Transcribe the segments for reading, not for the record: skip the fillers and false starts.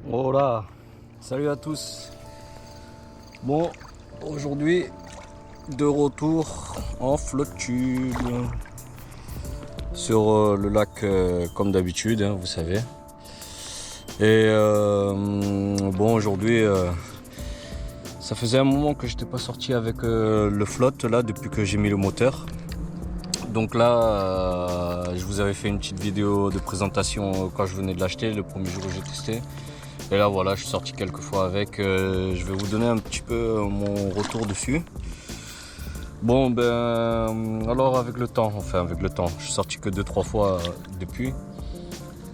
Voilà, salut à tous. Bon, aujourd'hui, de retour en flotte tube sur le lac comme d'habitude, hein, vous savez. Et bon, aujourd'hui, ça faisait un moment que j'étais pas sorti avec le flotte là depuis que j'ai mis le moteur. Donc là, je vous avais fait une petite vidéo de présentation quand je venais de l'acheter, le premier jour où j'ai testé. Et là voilà, je suis sorti quelques fois avec, je vais vous donner un petit peu mon retour dessus. Bon ben, alors avec le temps, je suis sorti que 2-3 fois depuis.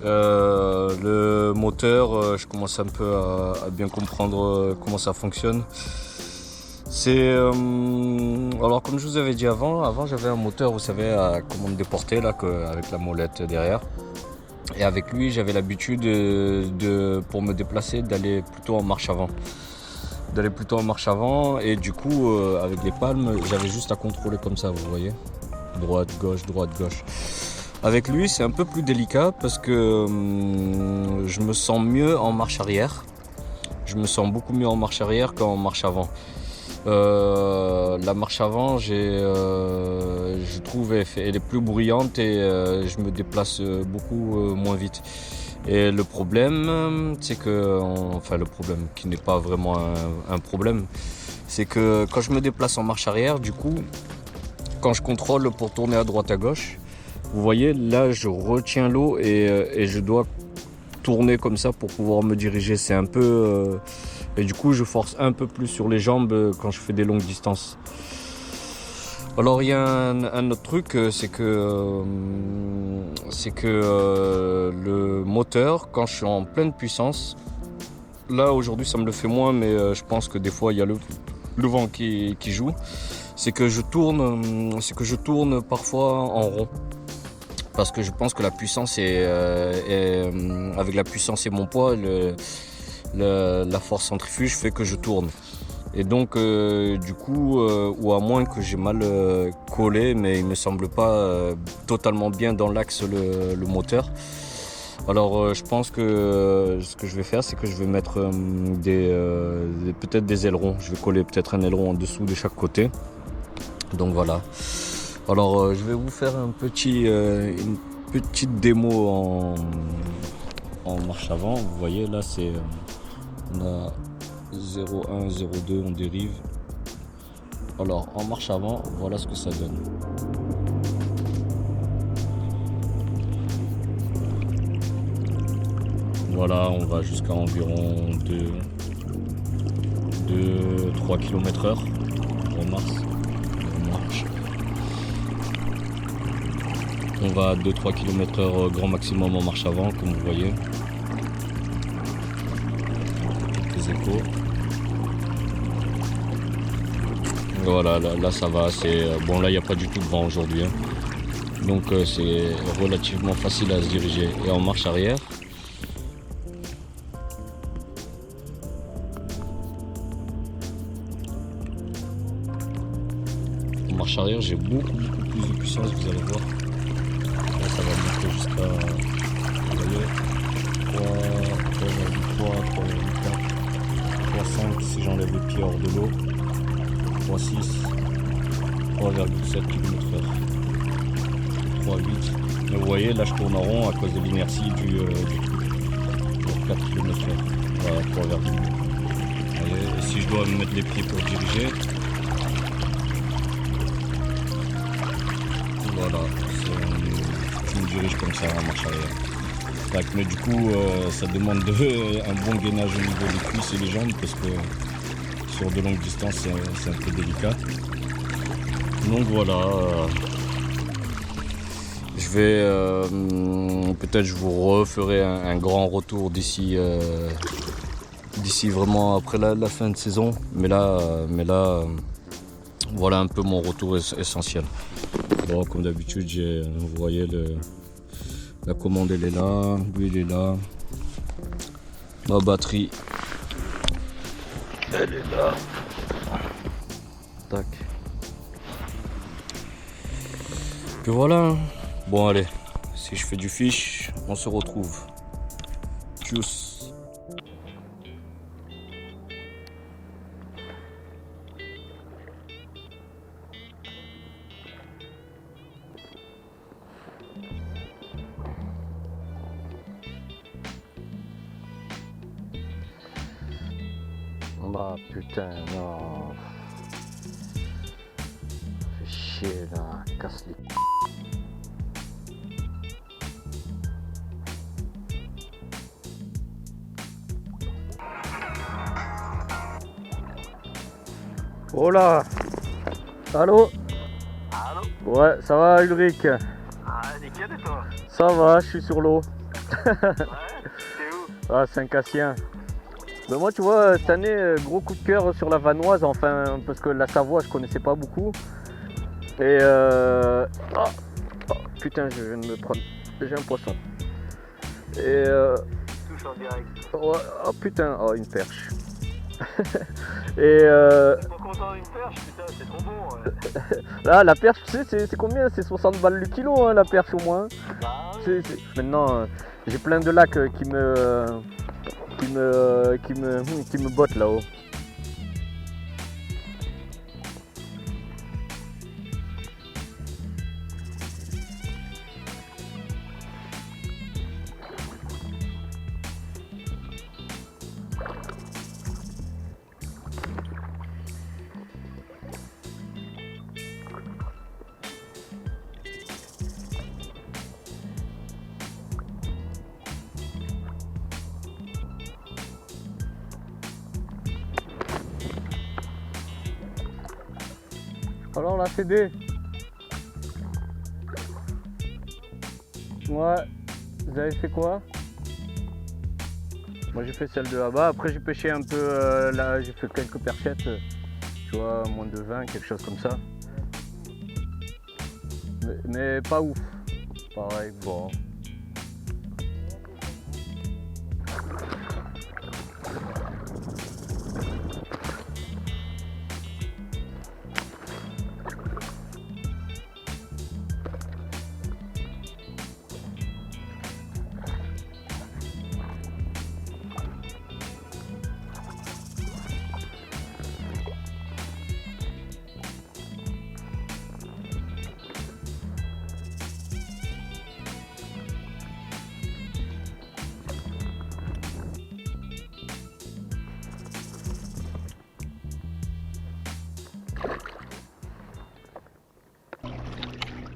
Le moteur, je commence un peu à bien comprendre comment ça fonctionne. C'est alors comme je vous avais dit avant j'avais un moteur, vous savez, à commande déportée là, avec la molette derrière. Et avec lui, j'avais l'habitude pour me déplacer, d'aller plutôt en marche avant. Et du coup, avec les palmes, j'avais juste à contrôler comme ça, vous voyez. Droite, gauche, droite, gauche. Avec lui, c'est un peu plus délicat parce que je me sens mieux en marche arrière. Je me sens beaucoup mieux en marche arrière qu'en marche avant. La marche avant, je trouve elle est plus bruyante et je me déplace beaucoup moins vite. Et le problème, c'est que, le problème qui n'est pas vraiment un problème, c'est que quand je me déplace en marche arrière, du coup, quand je contrôle pour tourner à droite à gauche, vous voyez, là je retiens l'eau et je dois tourner comme ça pour pouvoir me diriger. C'est un peu et du coup je force un peu plus sur les jambes quand je fais des longues distances. Alors il y a un autre truc, c'est que le moteur, quand je suis en pleine puissance, là aujourd'hui ça me le fait moins, mais je pense que des fois il y a le vent qui joue, c'est que je tourne parfois en rond. Parce que je pense que la puissance avec la puissance et mon poids, la force centrifuge fait que je tourne. Et donc du coup, ou à moins que j'ai mal collé, mais il me semble pas totalement bien dans l'axe le moteur. Alors je pense que ce que je vais faire, c'est que je vais mettre peut-être des ailerons. Je vais coller peut-être un aileron en dessous de chaque côté. Donc voilà. Alors je vais vous faire une petite démo en marche avant. Vous voyez là, on a 0,1, 0,2, on dérive. Alors en marche avant, voilà ce que ça donne. Voilà, on va jusqu'à environ 2-3 km/h en marche. On va à 2-3 km/h grand maximum en marche avant, comme vous voyez. Les échos. Voilà, là ça va. Bon, là il n'y a pas du tout de vent aujourd'hui, hein. Donc c'est relativement facile à se diriger. Et en marche arrière, j'ai beaucoup plus de puissance, vous allez voir. Là ça va monter jusqu'à, vous voyez, 3,3, 3,4, 3,5 si j'enlève les pieds hors de l'eau, 3,6, 3,7 km/h, 3,8. Mais vous voyez, là je tourne en rond à cause de l'inertie du 4 km/h. Voilà, 3,8. Et si je dois me mettre les pieds pour diriger, voilà, je me dirige comme ça en marche arrière. Mais du coup, ça demande un bon gainage au niveau des cuisses et les jambes parce que sur de longues distances, c'est un peu délicat. Donc voilà, je vais peut-être je vous referai un grand retour d'ici vraiment après la fin de saison. Mais là, voilà un peu mon retour essentiel. Bon, comme d'habitude, vous voyez la commande elle est là, lui il est là, ma batterie elle est là. Tac. Puis voilà. Bon allez, si je fais du fish, on se retrouve. Tchuss. Ah putain, non. Fais chier là, casse les. Oh là. Allô? Allô? Ouais, ça va Ulrich? Ah, nickel et toi? Ça va, je suis sur l'eau. Ouais, t'es où? Ah, Saint-Cassien. Mais moi, tu vois, cette année, gros coup de cœur sur la Vanoise, enfin, parce que la Savoie, je connaissais pas beaucoup. Et oh, putain, je viens de me prendre. J'ai un poisson. Et Touche en direct. ouais, oh putain, oh, une perche. Et T'es pas content d'une perche? Putain, c'est trop bon. Ouais. là, la perche, tu sais, c'est combien? C'est 60 balles le kilo, hein, la perche au moins. Bah oui. Maintenant, j'ai plein de lacs qui me bottent là-haut. Alors la CD. Ouais, vous avez fait quoi? Moi j'ai fait celle de là-bas, après j'ai pêché un peu là, j'ai fait quelques perchettes, tu vois, moins de 20, quelque chose comme ça. Mais pas ouf. Pareil, bon.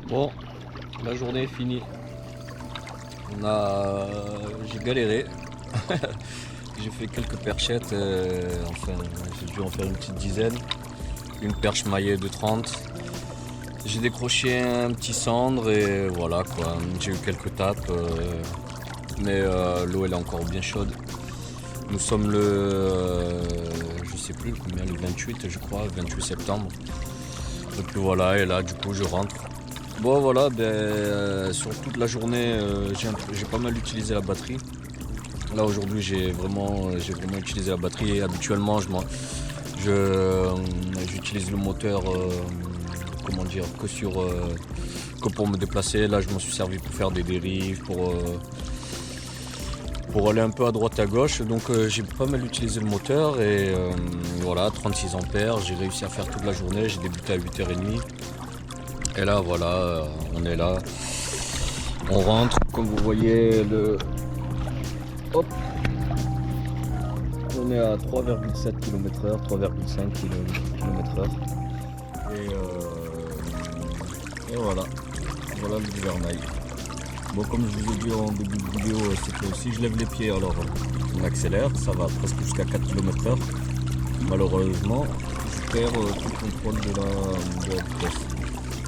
Bon, la journée est finie. J'ai galéré. J'ai fait quelques perchettes. Enfin, j'ai dû en faire une petite dizaine. Une perche maillée de 30. J'ai décroché un petit cendre et voilà quoi. J'ai eu quelques tapes. Mais l'eau elle est encore bien chaude. Nous sommes je sais plus combien, le 28 je crois, 28 septembre. Et puis voilà, et là du coup je rentre. Bon voilà, sur toute la journée j'ai pas mal utilisé la batterie. Là aujourd'hui j'ai vraiment utilisé la batterie et habituellement j'utilise le moteur comment dire que pour me déplacer. Là je m'en suis servi pour faire des dérives, pour aller un peu à droite à gauche, donc j'ai pas mal utilisé le moteur et voilà, 36 ampères, j'ai réussi à faire toute la journée, j'ai débuté à 8h30 et là voilà, on est là, on rentre, comme vous voyez hop, on est à 3,7 km/h, 3,5 km/h et voilà le gouvernail. Bon, comme je vous ai dit en début de vidéo, c'est que si je lève les pieds, alors on accélère, ça va presque jusqu'à 4 km/h. Malheureusement, je perds tout le contrôle de la vitesse,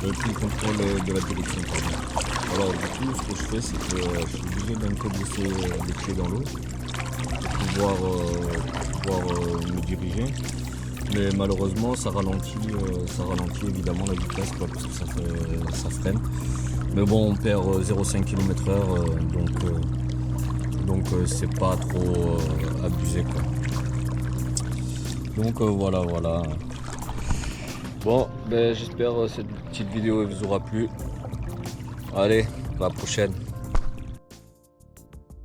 tout le contrôle de la direction. Pardon. Alors du coup, ce que je fais, c'est que je suis obligé d'un peu baisser les pieds dans l'eau pour pouvoir me diriger. Mais malheureusement, ça ralentit évidemment la vitesse, quoi, parce que ça freine. Mais bon, on perd 0,5 km/h, donc c'est pas trop abusé, quoi. Donc voilà. Bon, j'espère que cette petite vidéo vous aura plu. Allez, à la prochaine.